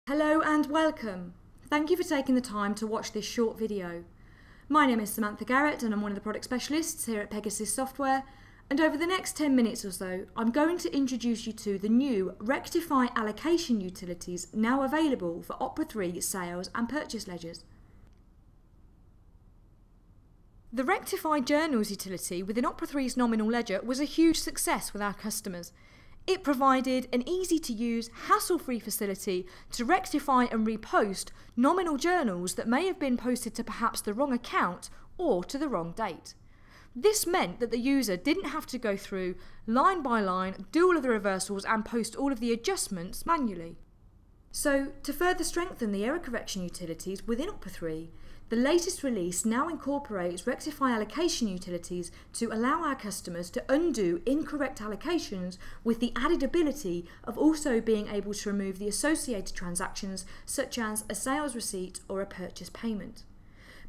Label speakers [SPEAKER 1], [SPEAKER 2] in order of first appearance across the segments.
[SPEAKER 1] Hello and welcome. Thank you for taking the time to watch this short video. My name is Samantha Garrett and I'm one of the product specialists here at Pegasus Software, and over the next 10 minutes or so I'm going to introduce you to the new rectify allocation utilities now available for Opera 3 sales and purchase ledgers. The rectify journals utility within Opera 3's nominal ledger was a huge success with our customers. It provided an easy-to-use, hassle-free facility to rectify and repost nominal journals that may have been posted to perhaps the wrong account or to the wrong date. This meant that the user didn't have to go through line by line, do all of the reversals and post all of the adjustments manually. So, to further strengthen the error correction utilities within Opera 3, the latest release now incorporates rectify allocation utilities to allow our customers to undo incorrect allocations with the added ability of also being able to remove the associated transactions such as a sales receipt or a purchase payment.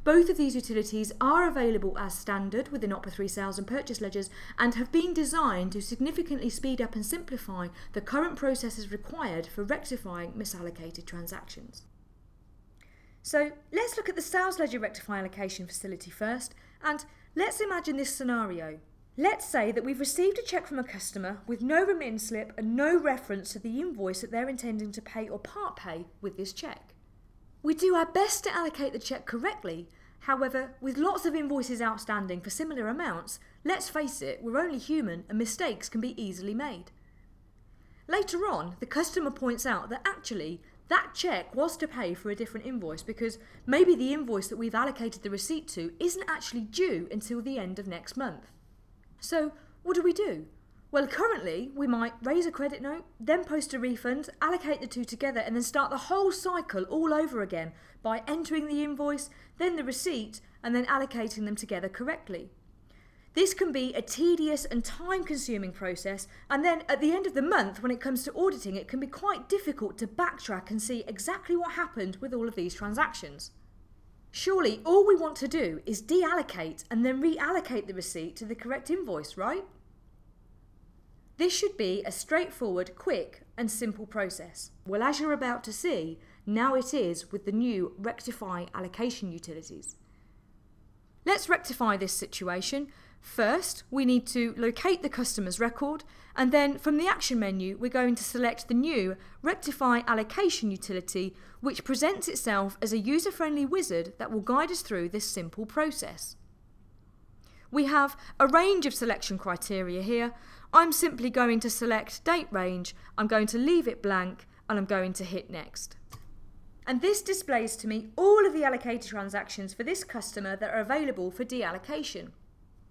[SPEAKER 1] Both of these utilities are available as standard within Opera 3 sales and purchase ledgers and have been designed to significantly speed up and simplify the current processes required for rectifying misallocated transactions. So let's look at the sales ledger rectify allocation facility first, and let's imagine this scenario. Let's say that we've received a cheque from a customer with no remittance slip and no reference to the invoice that they're intending to pay or part pay with this cheque. We do our best to allocate the cheque correctly. However, with lots of invoices outstanding for similar amounts, let's face it, we're only human and mistakes can be easily made. Later on, the customer points out that actually that cheque was to pay for a different invoice because maybe the invoice that we've allocated the receipt to isn't actually due until the end of next month. So what do? Well, currently we might raise a credit note, then post a refund, allocate the two together and then start the whole cycle all over again by entering the invoice, then the receipt and then allocating them together correctly. This can be a tedious and time-consuming process, and then at the end of the month when it comes to auditing it can be quite difficult to backtrack and see exactly what happened with all of these transactions. Surely all we want to do is deallocate and then reallocate the receipt to the correct invoice, right? This should be a straightforward, quick and simple process. Well, as you're about to see, now it is with the new rectify allocation utilities. Let's rectify this situation. First, we need to locate the customer's record, and then from the action menu we're going to select the new rectify allocation utility, which presents itself as a user-friendly wizard that will guide us through this simple process. We have a range of selection criteria here. I'm simply going to select date range, I'm going to leave it blank and I'm going to hit next. And this displays to me all of the allocated transactions for this customer that are available for deallocation.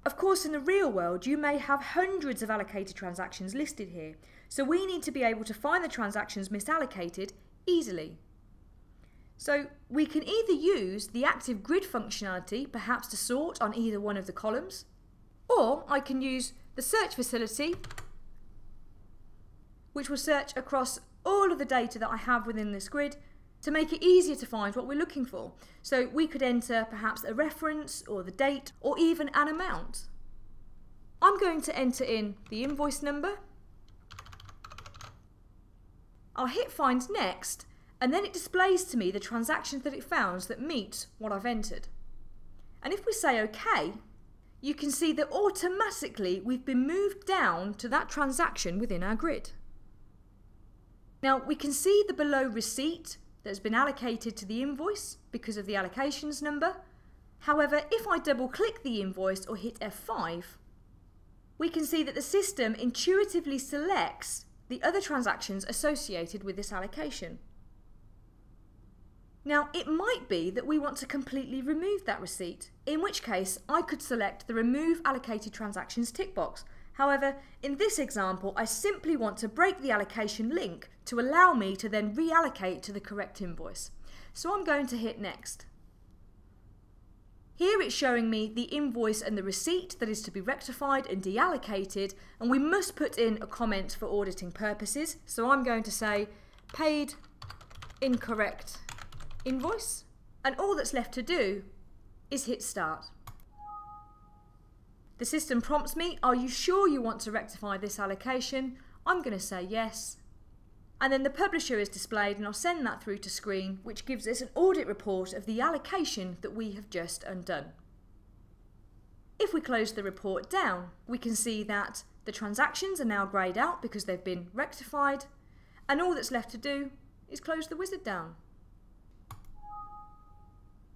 [SPEAKER 1] Of course, in the real world, you may have hundreds of allocated transactions listed here, so we need to be able to find the transactions misallocated easily. So we can either use the active grid functionality, perhaps to sort on either one of the columns, or I can use the search facility, which will search across all of the data that I have within this grid to make it easier to find what we're looking for. So we could enter perhaps a reference or the date or even an amount. I'm going to enter in the invoice number. I'll hit find next and then it displays to me the transactions that it found that meet what I've entered. And if we say OK, you can see that automatically we've been moved down to that transaction within our grid. Now we can see the below receipt that has been allocated to the invoice because of the allocations number. However, if I double click the invoice or hit F5, we can see that the system intuitively selects the other transactions associated with this allocation. Now, it might be that we want to completely remove that receipt, in which case I could select the Remove Allocated Transactions tick box. However, in this example, I simply want to break the allocation link to allow me to then reallocate to the correct invoice. So I'm going to hit Next. Here it's showing me the invoice and the receipt that is to be rectified and deallocated, and we must put in a comment for auditing purposes. So I'm going to say paid incorrect invoice, and all that's left to do is hit Start. The system prompts me, are you sure you want to rectify this allocation? I'm going to say yes. And then the publisher is displayed, and I'll send that through to screen, which gives us an audit report of the allocation that we have just undone. If we close the report down, we can see that the transactions are now greyed out because they've been rectified, and all that's left to do is close the wizard down.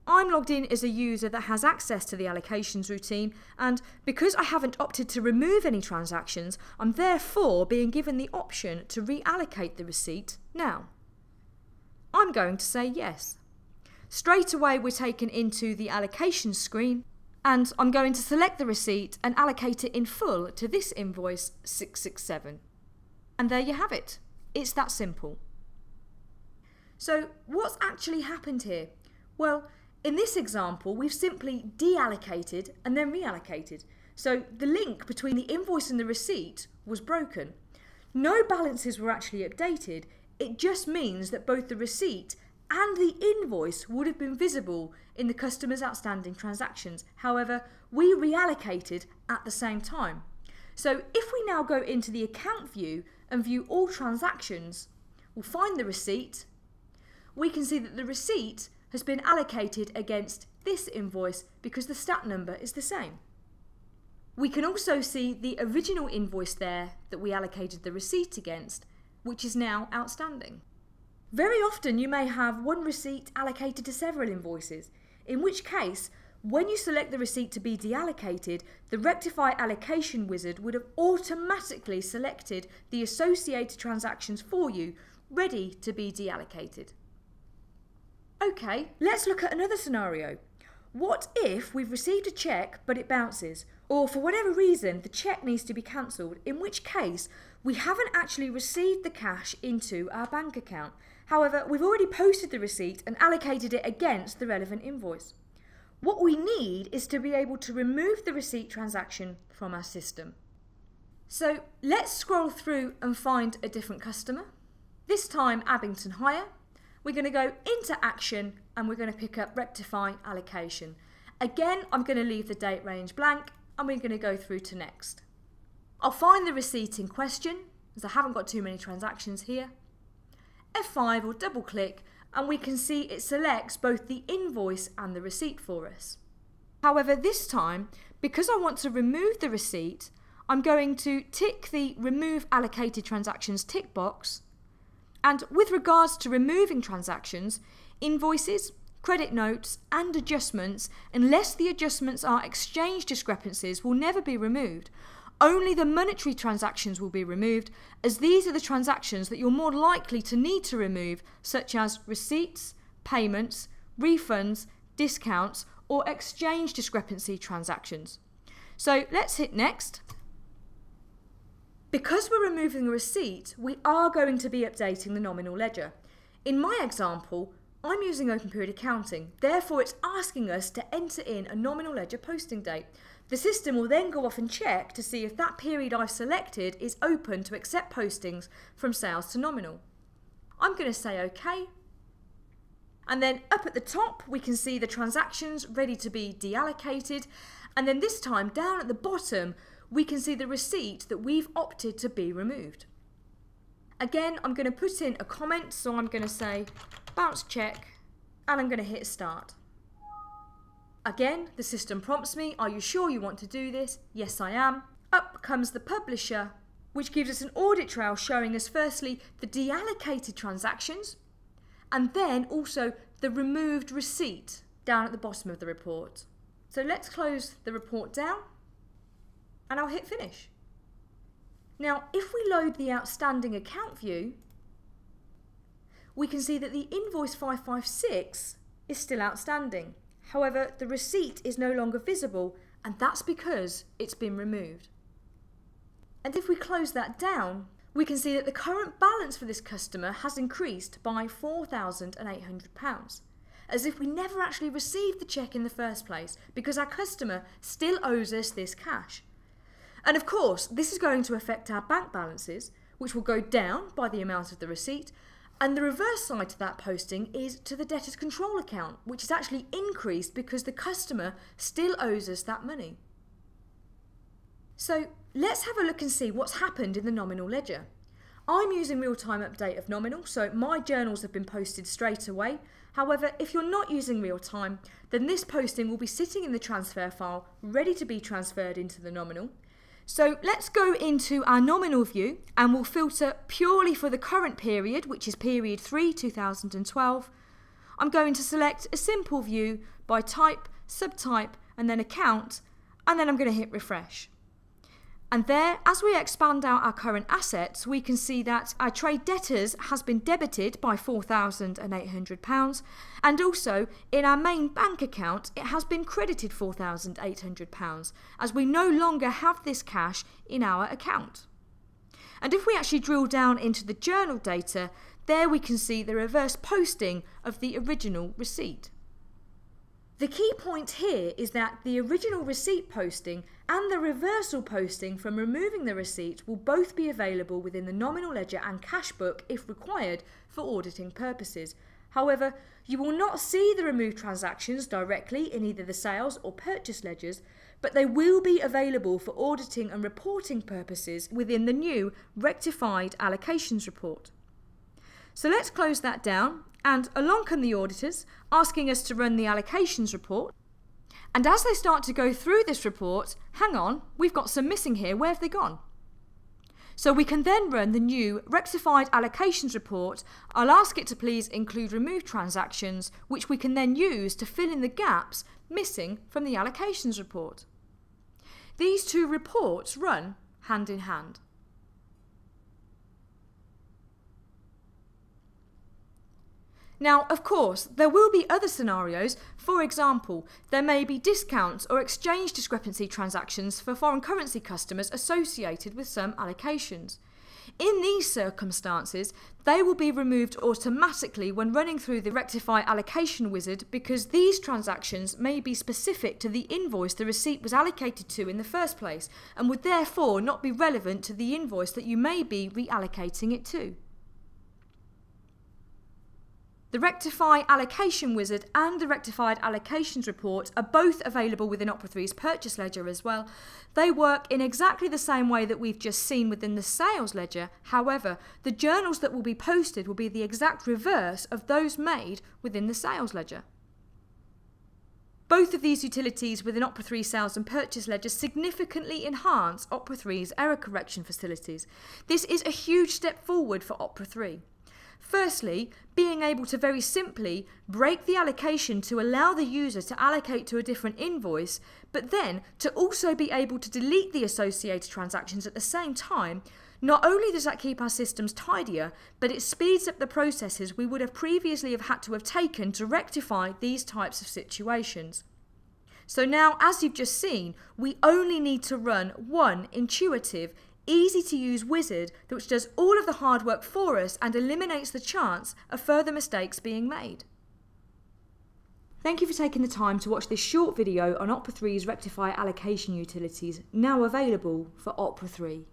[SPEAKER 1] I'm logged in as a user that has access to the allocations routine, and because I haven't opted to remove any transactions, I'm therefore being given the option to reallocate the receipt now. I'm going to say yes. Straight away we're taken into the allocation screen, and I'm going to select the receipt and allocate it in full to this invoice 667. And there you have it. It's that simple. So what's actually happened here? Well, in this example, we've simply deallocated and then reallocated. So the link between the invoice and the receipt was broken. No balances were actually updated. It just means that both the receipt and the invoice would have been visible in the customer's outstanding transactions. However, we reallocated at the same time. So if we now go into the account view and view all transactions, we'll find the receipt. We can see that the receipt has been allocated against this invoice because the stat number is the same. We can also see the original invoice there that we allocated the receipt against, which is now outstanding. Very often you may have one receipt allocated to several invoices, in which case, when you select the receipt to be deallocated, the rectify allocation wizard would have automatically selected the associated transactions for you, ready to be deallocated. Okay, let's look at another scenario. What if we've received a cheque but it bounces, or for whatever reason the cheque needs to be cancelled, in which case we haven't actually received the cash into our bank account. However, we've already posted the receipt and allocated it against the relevant invoice. What we need is to be able to remove the receipt transaction from our system. So let's scroll through and find a different customer. This time Abington Hire. We're going to go into action and we're going to pick up rectify allocation. Again, I'm going to leave the date range blank and we're going to go through to next. I'll find the receipt in question, as I haven't got too many transactions here. F5 or double click and we can see it selects both the invoice and the receipt for us. However, this time, because I want to remove the receipt, I'm going to tick the remove allocated transactions tick box. And with regards to removing transactions, invoices, credit notes and adjustments, unless the adjustments are exchange discrepancies, will never be removed. Only the monetary transactions will be removed, as these are the transactions that you're more likely to need to remove, such as receipts, payments, refunds, discounts or exchange discrepancy transactions. So let's hit next. Because we're removing a receipt, we are going to be updating the nominal ledger. In my example, I'm using open period accounting, therefore it's asking us to enter in a nominal ledger posting date. The system will then go off and check to see if that period I've selected is open to accept postings from sales to nominal. I'm going to say OK. And then up at the top we can see the transactions ready to be deallocated, and then this time down at the bottom we can see the receipt that we've opted to be removed. Again, I'm going to put in a comment, so I'm going to say bounce check and I'm going to hit start. Again, the system prompts me, are you sure you want to do this? Yes, I am. Up comes the publisher, which gives us an audit trail showing us firstly the deallocated transactions and then also the removed receipt down at the bottom of the report. So let's close the report down and I'll hit finish. Now, if we load the outstanding account view, we can see that the invoice 556 is still outstanding. However, the receipt is no longer visible, and that's because it's been removed. And if we close that down, we can see that the current balance for this customer has increased by £4,800, as if we never actually received the cheque in the first place, because our customer still owes us this cash. And of course, this is going to affect our bank balances, which will go down by the amount of the receipt, and the reverse side to that posting is to the debtors control account, which has actually increased because the customer still owes us that money. So let's have a look and see what's happened in the nominal ledger. I'm using real-time update of nominal, so my journals have been posted straight away. However, if you're not using real-time, then this posting will be sitting in the transfer file, ready to be transferred into the nominal. So let's go into our nominal view and we'll filter purely for the current period, which is period 3, 2012. I'm going to select a simple view by type, subtype, and then account, and then I'm going to hit refresh. And there, as we expand out our current assets, we can see that our trade debtors has been debited by £4,800, and also in our main bank account it has been credited £4,800, as we no longer have this cash in our account. And if we actually drill down into the journal data, there we can see the reverse posting of the original receipt. The key point here is that the original receipt posting and the reversal posting from removing the receipt will both be available within the nominal ledger and cash book if required for auditing purposes. However, you will not see the removed transactions directly in either the sales or purchase ledgers, but they will be available for auditing and reporting purposes within the new rectified allocations report. So let's close that down, and along come the auditors asking us to run the allocations report. And as they start to go through this report, hang on, we've got some missing here, where have they gone? So we can then run the new rectified allocations report. I'll ask it to please include removed transactions, which we can then use to fill in the gaps missing from the allocations report. These two reports run hand in hand. Now, of course, there will be other scenarios. For example, there may be discounts or exchange discrepancy transactions for foreign currency customers associated with some allocations. In these circumstances, they will be removed automatically when running through the rectify allocation wizard, because these transactions may be specific to the invoice the receipt was allocated to in the first place and would therefore not be relevant to the invoice that you may be reallocating it to. The Rectify Allocation Wizard and the Rectified Allocations Report are both available within Opera 3's Purchase Ledger as well. They work in exactly the same way that we've just seen within the Sales Ledger. However, the journals that will be posted will be the exact reverse of those made within the Sales Ledger. Both of these utilities within Opera 3 Sales and Purchase Ledger significantly enhance Opera 3's error correction facilities. This is a huge step forward for Opera 3. Firstly, being able to very simply break the allocation to allow the user to allocate to a different invoice, but then to also be able to delete the associated transactions at the same time. Not only does that keep our systems tidier, but it speeds up the processes we would have previously have had to have taken to rectify these types of situations. So now, as you've just seen, we only need to run one intuitive, easy to use wizard which does all of the hard work for us and eliminates the chance of further mistakes being made. Thank you for taking the time to watch this short video on Opera 3's Rectify allocation utilities, now available for Opera 3.